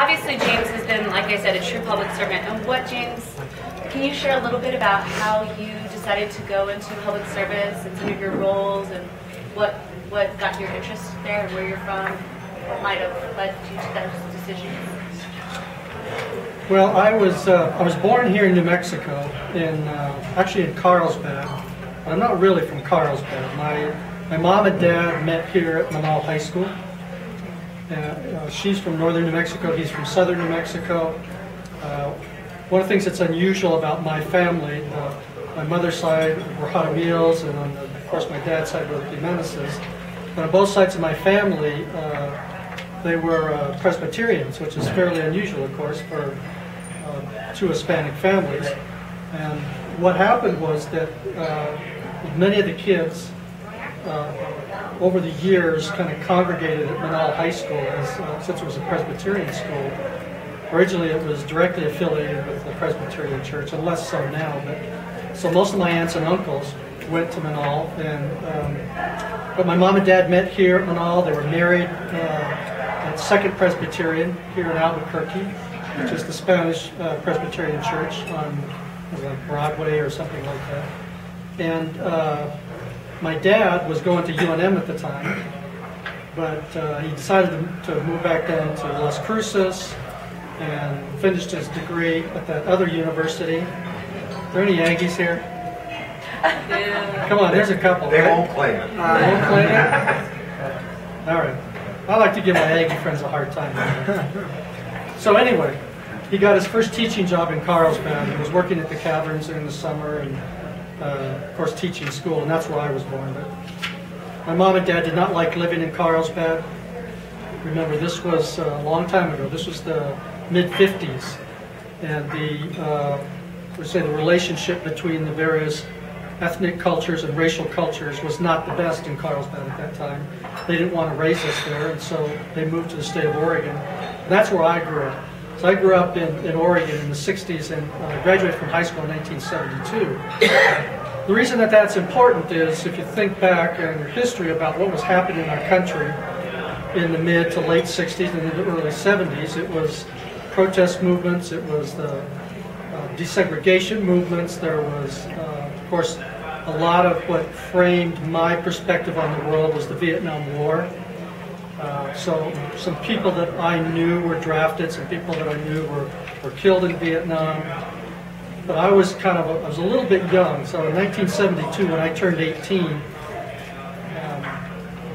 obviously James has been, like I said, a true public servant. And what, James, can you share a little bit about how you decided to go into public service and some of your roles and what got your interest there and where you're from? What might have led you to those decisions? Well, I was born here in New Mexico, actually in Carlsbad. I'm not really from Carlsbad. My mom and dad met here at Manal High School. She's from northern New Mexico, he's from southern New Mexico. One of the things that's unusual about my family, my mother's side were Jaramillos, and of course my dad's side were the Jimenez's. But on both sides of my family, they were Presbyterians, which is fairly unusual, of course, for two Hispanic families. And what happened was that many of the kids over the years kind of congregated at Manal High School, since it was a Presbyterian school. Originally it was directly affiliated with the Presbyterian Church, and less so now. So most of my aunts and uncles went to Manal, but my mom and dad met here at Manal. They were married at Second Presbyterian here in Albuquerque, which is the Spanish Presbyterian Church on like Broadway or something like that. And my dad was going to UNM at the time, but he decided to move back down to Las Cruces and finished his degree at that other university. Are there any Yankees here? Yeah. Come on, there's a couple. They right? won't claim it. They won't claim it? All right. I like to give my Aggie friends a hard time. So anyway, he got his first teaching job in Carlsbad. He was working at the caverns in the summer and, of course, teaching school, and that's where I was born. But my mom and dad did not like living in Carlsbad. Remember, this was a long time ago. This was the mid-50s, and the relationship between the various ethnic cultures and racial cultures was not the best in Carlsbad at that time. They didn't want to raise us there, and so they moved to the state of Oregon. And that's where I grew up. So I grew up in Oregon in the 60s and graduated from high school in 1972. The reason that that's important is if you think back in your history about what was happening in our country in the mid to late 60s and into the early 70s, it was protest movements, it was the desegregation movements, there was, of course, a lot of what framed my perspective on the world was the Vietnam War. So some people that I knew were drafted, some people that I knew were killed in Vietnam. But I was I was a little bit young, so in 1972 when I turned 18,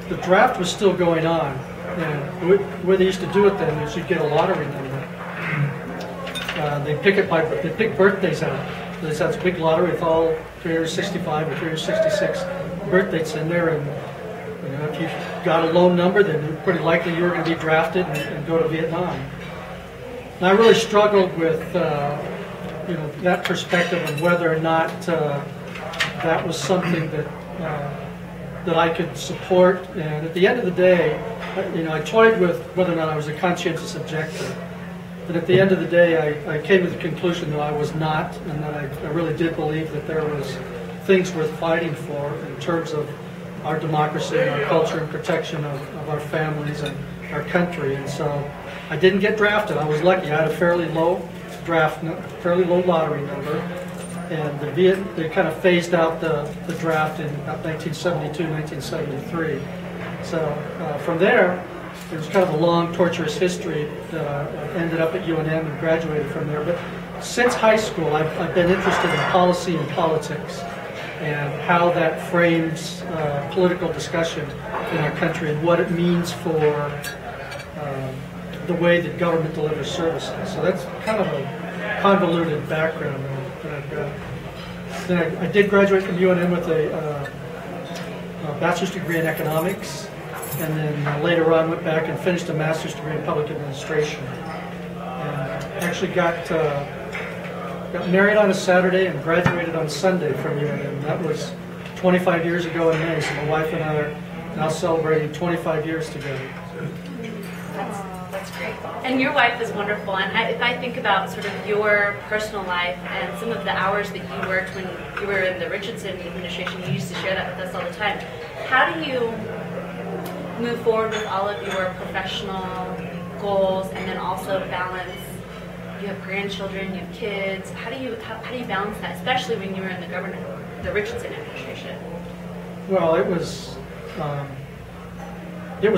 the draft was still going on. And the way they used to do it then is you'd get a lottery number. They pick birthdays out. So they had this big lottery with all 365 or 366 birth dates in there, and if you got a low number, then pretty likely you were going to be drafted and go to Vietnam. And I really struggled with that perspective of whether or not that was something that I could support. And at the end of the day, I toyed with whether or not I was a conscientious objector. But at the end of the day, I came to the conclusion that I was not, and that I really did believe that there was things worth fighting for in terms of our democracy and our culture and protection of our families and our country. And so I didn't get drafted. I was lucky. I had a fairly low lottery number. And they kind of phased out the draft in about 1972, 1973. So from there, it was kind of a long, torturous history. I ended up at UNM and graduated from there. But since high school, I've been interested in policy and politics and how that frames political discussion in our country and what it means for the way that government delivers services. So that's kind of a convoluted background that I've got. Then I did graduate from UNM with a bachelor's degree in economics, and then later on went back and finished a master's degree in public administration. And actually got married on a Saturday and graduated on Sunday from UNM. That was 25 years ago in May, so my wife and I are now celebrating 25 years together. That's great. And your wife is wonderful. And if I think about sort of your personal life and some of the hours that you worked when you were in the Richardson administration, you used to share that with us all the time. How do you move forward with all of your professional goals and then also balance? You have grandchildren, you have kids. How do you balance that, especially when you were in the Richardson administration? Well, it was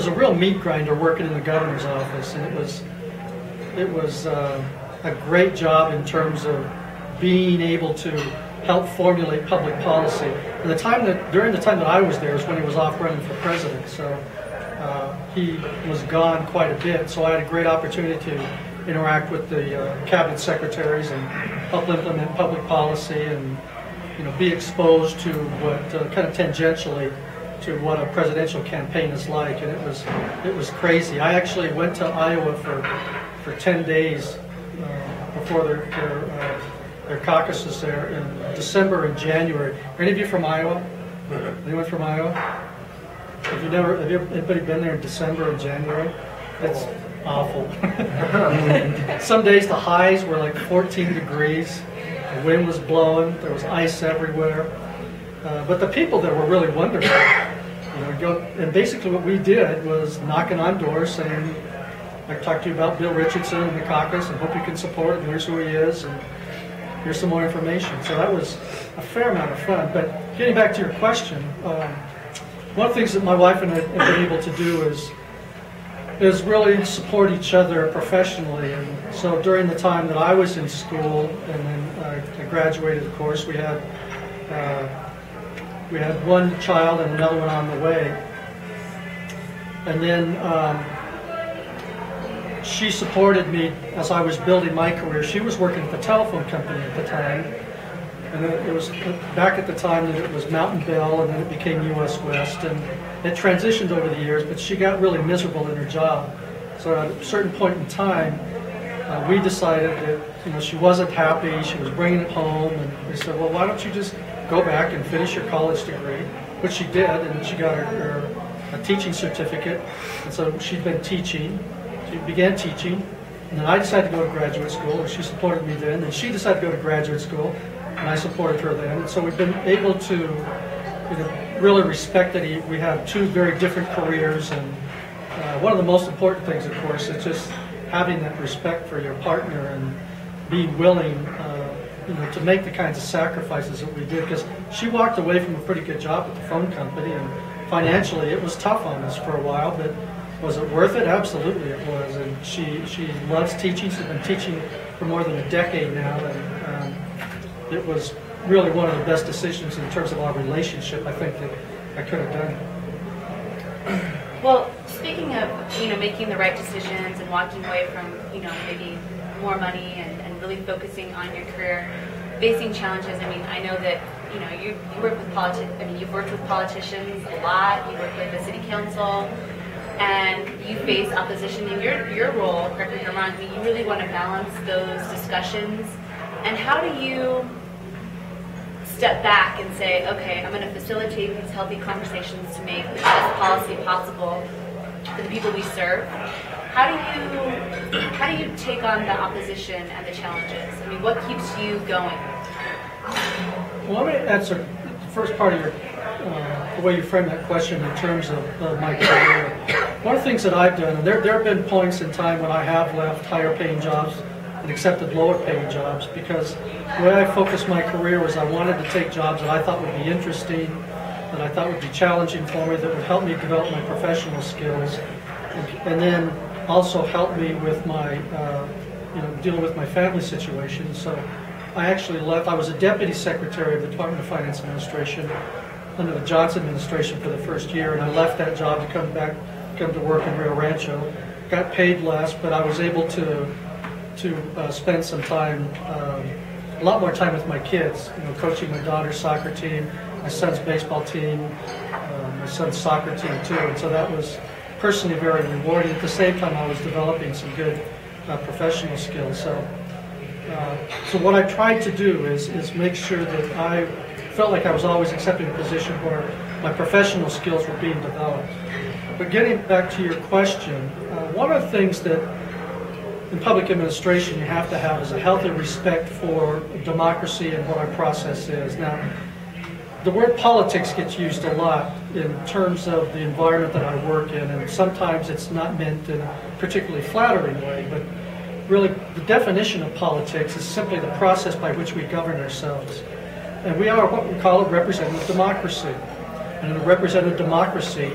a real meat grinder working in the governor's office, and it was a great job in terms of being able to help formulate public policy. And during the time that I was there is when he was off running for president, so he was gone quite a bit. So I had a great opportunity to interact with the cabinet secretaries and help implement public policy, and be exposed to what kind of tangentially to what a presidential campaign is like. And it was crazy. I actually went to Iowa for 10 days before their caucuses there in December and January. Are any of you from Iowa? Anyone from Iowa? Have anybody been there in December and January? It's awful. Some days the highs were like 14 degrees. The wind was blowing. There was ice everywhere. But the people there were really wonderful. And basically what we did was knocking on doors saying, I talked to you about Bill Richardson and the caucus, and hope you can support it, and here's who he is, and here's some more information. So that was a fair amount of fun. But getting back to your question, one of the things that my wife and I have been able to do is really support each other professionally. And so during the time that I was in school, and then I graduated, of course, we had one child and another one on the way. And then she supported me as I was building my career. She was working at the telephone company at the time. And it was back at the time that it was Mountain Bell, and then it became US West. And it transitioned over the years, but she got really miserable in her job. So at a certain point in time, we decided that she wasn't happy, she was bringing it home, and we said, well, why don't you just go back and finish your college degree, which she did, and she got a teaching certificate, and so she'd been teaching. She began teaching, and then I decided to go to graduate school, and she supported me then, and she decided to go to graduate school, and I supported her then. And so we've been able to really respect that we have two very different careers, and one of the most important things, of course, is just having that respect for your partner and being willing to make the kinds of sacrifices that we did, because she walked away from a pretty good job at the phone company, and financially it was tough on us for a while, but was it worth it? Absolutely it was. And she loves teaching. She's been teaching for more than a decade now, and it was really one of the best decisions in terms of our relationship, I think, that I could have done. Well, speaking of making the right decisions and walking away from maybe more money and really focusing on your career, facing challenges. I mean, I know that you work with you've worked with politicians a lot. You work with the city council, and you face opposition in your role. Correct me if I'm wrong. I mean, you really want to balance those discussions. And how do you step back and say, okay, I'm going to facilitate these healthy conversations to make the best policy possible for the people we serve? How do you take on the opposition and the challenges? I mean, what keeps you going? Well, let me answer the first part of the way you framed that question in terms of my career. One of the things that I've done, and there have been points in time when I have left higher paying jobs and accepted lower paying jobs, because the way I focused my career was I wanted to take jobs that I thought would be interesting, that I thought would be challenging for me, that would help me develop my professional skills, and then also help me with my, dealing with my family situation. So I actually left. I was a deputy secretary of the Department of Finance Administration under the Johnson administration for the first year, and I left that job to come to work in Rio Rancho. Got paid less, but I was able to spend some time, a lot more time with my kids. Coaching my daughter's soccer team, my son's baseball team, my son's soccer team too, and so that was personally very rewarding. At the same time, I was developing some good professional skills. So what I tried to do is make sure that I felt like I was always accepting a position where my professional skills were being developed. But getting back to your question, one of the things that in public administration you have to have is a healthy respect for democracy and what our process is. Now, the word politics gets used a lot in terms of the environment that I work in, and sometimes it's not meant in a particularly flattering way, but really the definition of politics is simply the process by which we govern ourselves. And we are what we call a representative democracy. And in a representative democracy,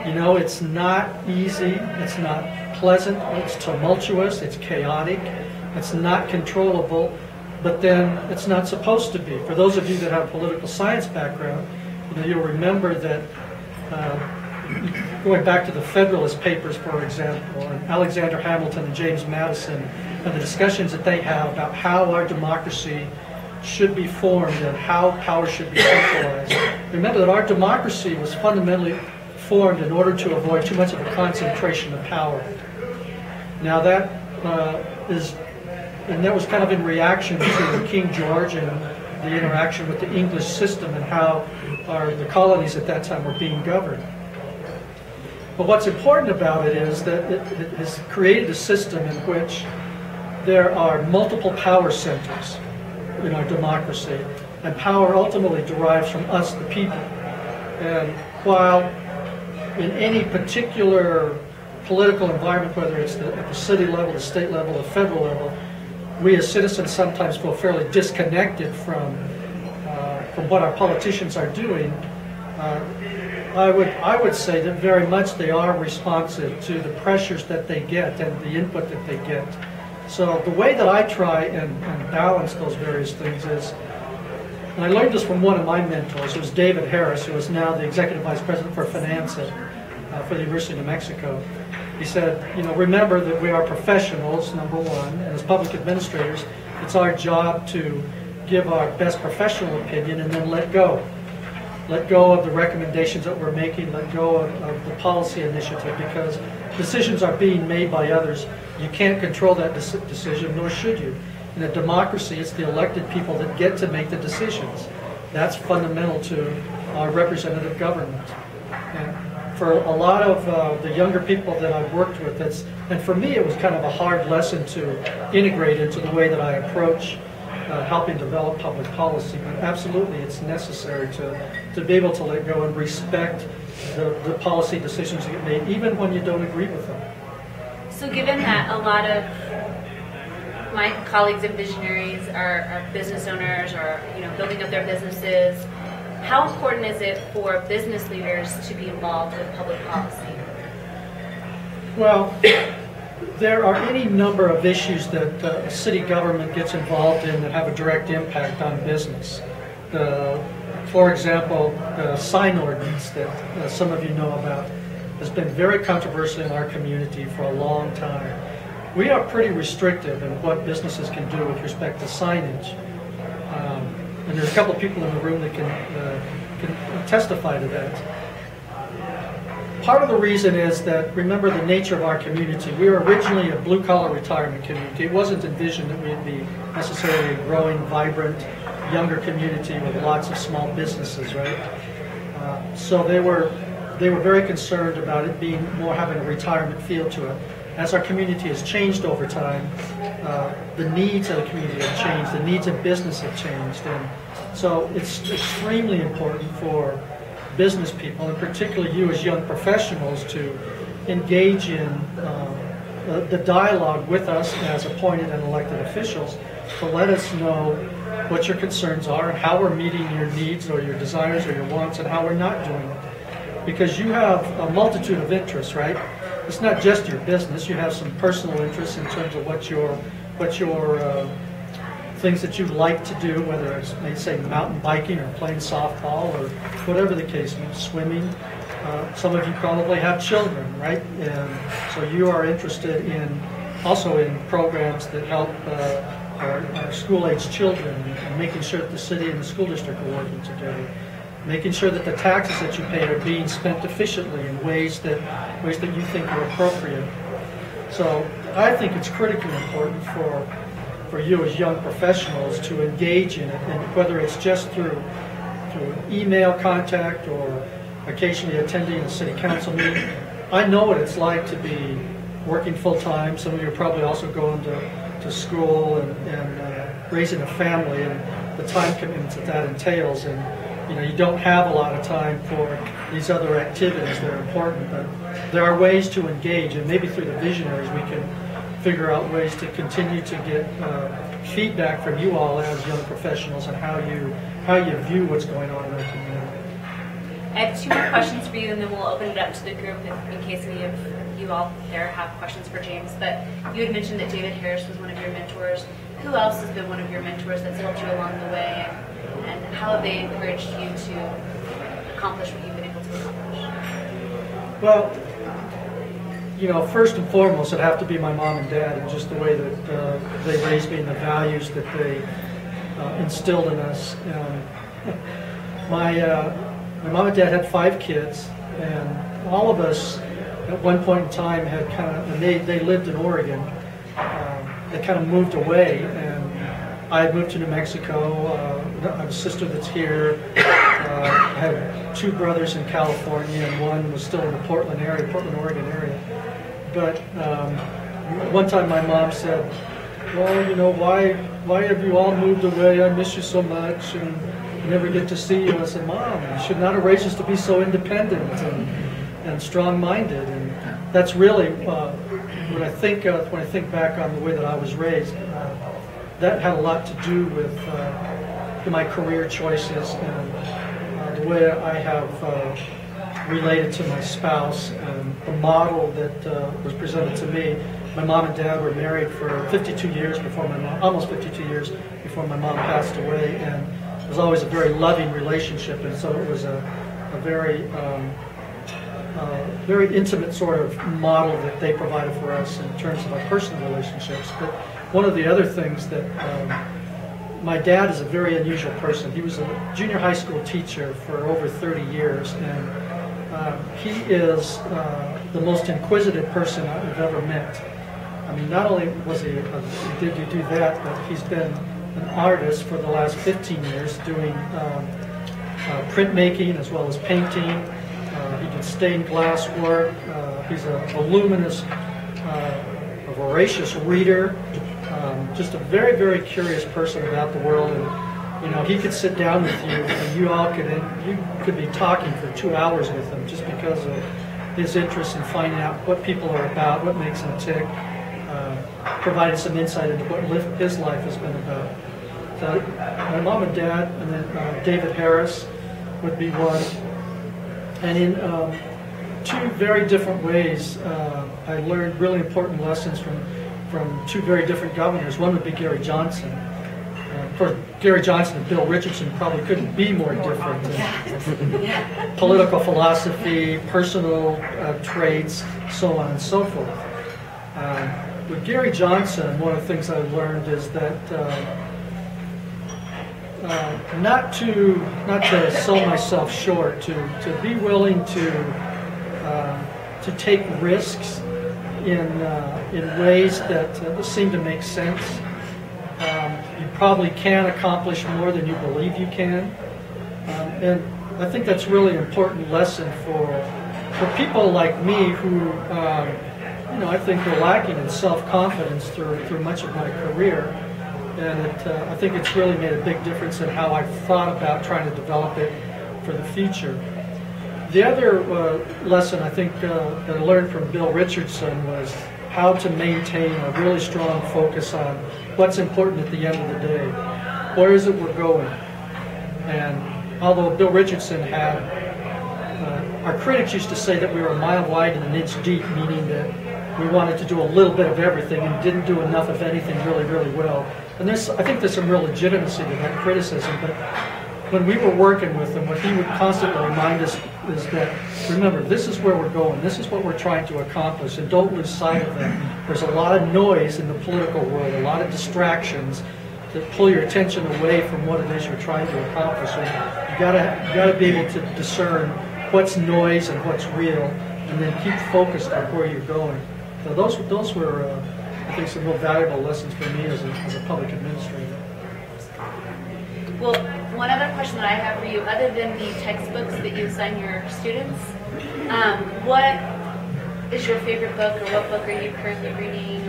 you know, it's not easy, it's not pleasant, it's tumultuous, it's chaotic, it's not controllable, but then it's not supposed to be. For those of you that have a political science background, you know, you'll remember that going back to the Federalist Papers, for example, and Alexander Hamilton and James Madison, and the discussions that they have about how our democracy should be formed and how power should be centralized. Remember that our democracy was fundamentally formed in order to avoid too much of a concentration of power. Now that that was kind of in reaction to King George and the interaction with the English system and how the colonies at that time were being governed. But what's important about it is that it has created a system in which there are multiple power centers in our democracy, and power ultimately derives from us, the people. And while in any particular political environment, whether it's at the city level, the state level, the federal level, we as citizens sometimes feel fairly disconnected from what our politicians are doing. I would say that very much they are responsive to the pressures that they get and the input that they get. So the way that I try and balance those various things is, and I learned this from one of my mentors, it was David Harris, who is now the Executive Vice President for Finance for the University of New Mexico. He said, you know, remember that we are professionals, number one, and as public administrators, it's our job to give our best professional opinion and then let go. Let go of the recommendations that we're making, let go of the policy initiative, because decisions are being made by others. You can't control that decision, nor should you. In a democracy, it's the elected people that get to make the decisions. That's fundamental to our representative government. And for a lot of the younger people that I've worked with, and for me it was kind of a hard lesson to integrate into the way that I approach helping develop public policy, but absolutely it's necessary to be able to let go and respect the policy decisions that get made, even when you don't agree with them. So given that a lot of my colleagues in Visionaries are business owners or, you know, building up their businesses, how important is it for business leaders to be involved with public policy? Well, there are any number of issues that a city government gets involved in that have a direct impact on business. For example, the sign ordinance that some of you know about has been very controversial in our community for a long time. We are pretty restrictive in what businesses can do with respect to signage. And there's a couple of people in the room that can testify to that. Part of the reason is that, remember the nature of our community. We were originally a blue-collar retirement community. It wasn't envisioned that we'd be necessarily a growing, vibrant, younger community with lots of small businesses, right? So they were very concerned about it being more having a retirement feel to it. As our community has changed over time, the needs of the community have changed, the needs of business have changed, and so it's extremely important for business people, and particularly you as young professionals, to engage in the dialogue with us as appointed and elected officials to let us know what your concerns are and how we're meeting your needs or your desires or your wants and how we're not doing it. Because you have a multitude of interests, right? It's not just your business. You have some personal interests in terms of what your things that you like to do, whether it's, say, mountain biking or playing softball or whatever the case may be, swimming. Some of you probably have children, right? And so you are interested in also in programs that help our school-age children and making sure that the city and the school district are working together. Making sure that the taxes that you pay are being spent efficiently in ways that you think are appropriate. So I think it's critically important for you as young professionals to engage in it, and whether it's just through email contact or occasionally attending a city council meeting. I know what it's like to be working full-time. Some of you are probably also going to school and raising a family and the time commitments that entails. And you don't have a lot of time for these other activities that are important, but there are ways to engage, and maybe through the Visionaries we can figure out ways to continue to get feedback from you all as young professionals on how you view what's going on in our community. I have 2 more questions for you, and then we'll open it up to the group in case any of you all there have questions for James. But you had mentioned that David Harris was one of your mentors. Who else has been one of your mentors that's helped you along the way, and how have they encouraged you to accomplish what you've been able to accomplish? Well, first and foremost, it'd have to be my mom and dad, and just the way that they raised me and the values that they instilled in us. My mom and dad had 5 kids, and all of us at one point in time had and they lived in Oregon. They kind of moved away, and I had moved to New Mexico. I have a sister that's here. I had 2 brothers in California, and one was still in the Portland, Oregon area. But one time my mom said, well, why have you all moved away? I miss you so much, and I never get to see you. I said, Mom, you should not have raised us to be so independent and strong-minded. And that's really when I think back on the way that I was raised. That had a lot to do with my career choices and the way I have related to my spouse, and the model that was presented to me. My mom and dad were married for 52 years before almost 52 years before my mom passed away, and it was always a very loving relationship, and so it was a very very intimate sort of model that they provided for us in terms of our personal relationships. But one of the other things that my dad is a very unusual person. He was a junior high school teacher for over 30 years, and he is the most inquisitive person I've ever met. I mean, not only did he do that, but he's been an artist for the last 15 years, doing printmaking as well as painting. He did stained glass work. He's a voluminous, a voracious reader. Just a very, very curious person about the world, and he could sit down with you, and you could be talking for 2 hours with him just because of his interest in finding out what people are about, what makes them tick. Provided some insight into what his life has been about. So my mom and dad, and then David Harris would be one. And in 2 very different ways, I learned really important lessons from 2 very different governors. One would be Gary Johnson. Of course, Gary Johnson and Bill Richardson probably couldn't be more different. Political philosophy, personal traits, so on and so forth. With Gary Johnson, one of the things I learned is that not to sell myself short, to be willing to take risks in ways that seem to make sense. You probably can accomplish more than you believe you can, and I think that's really an important lesson for people like me who I think are lacking in self-confidence through much of my career. And I think it's really made a big difference in how I've thought about trying to develop it for the future. The other lesson I think that I learned from Bill Richardson was how to maintain a really strong focus on what's important at the end of the day. Where is it we're going? And although Bill Richardson had, our critics used to say that we were a mile wide and an inch deep, meaning that we wanted to do a little bit of everything and didn't do enough of anything really, really well. And I think there's some real legitimacy to that criticism, but when we were working with him, what he would constantly remind us is that, remember, this is where we're going, this is what we're trying to accomplish, and don't lose sight of that. There's a lot of noise in the political world, a lot of distractions that pull your attention away from what it is you're trying to accomplish. And you gotta be able to discern what's noise and what's real, and then keep focused on where you're going. So those were, I think, some real valuable lessons for me as a public administrator. Well, one other question that I have for you, other than the textbooks that you assign your students, what is your favorite book, or what book are you currently reading?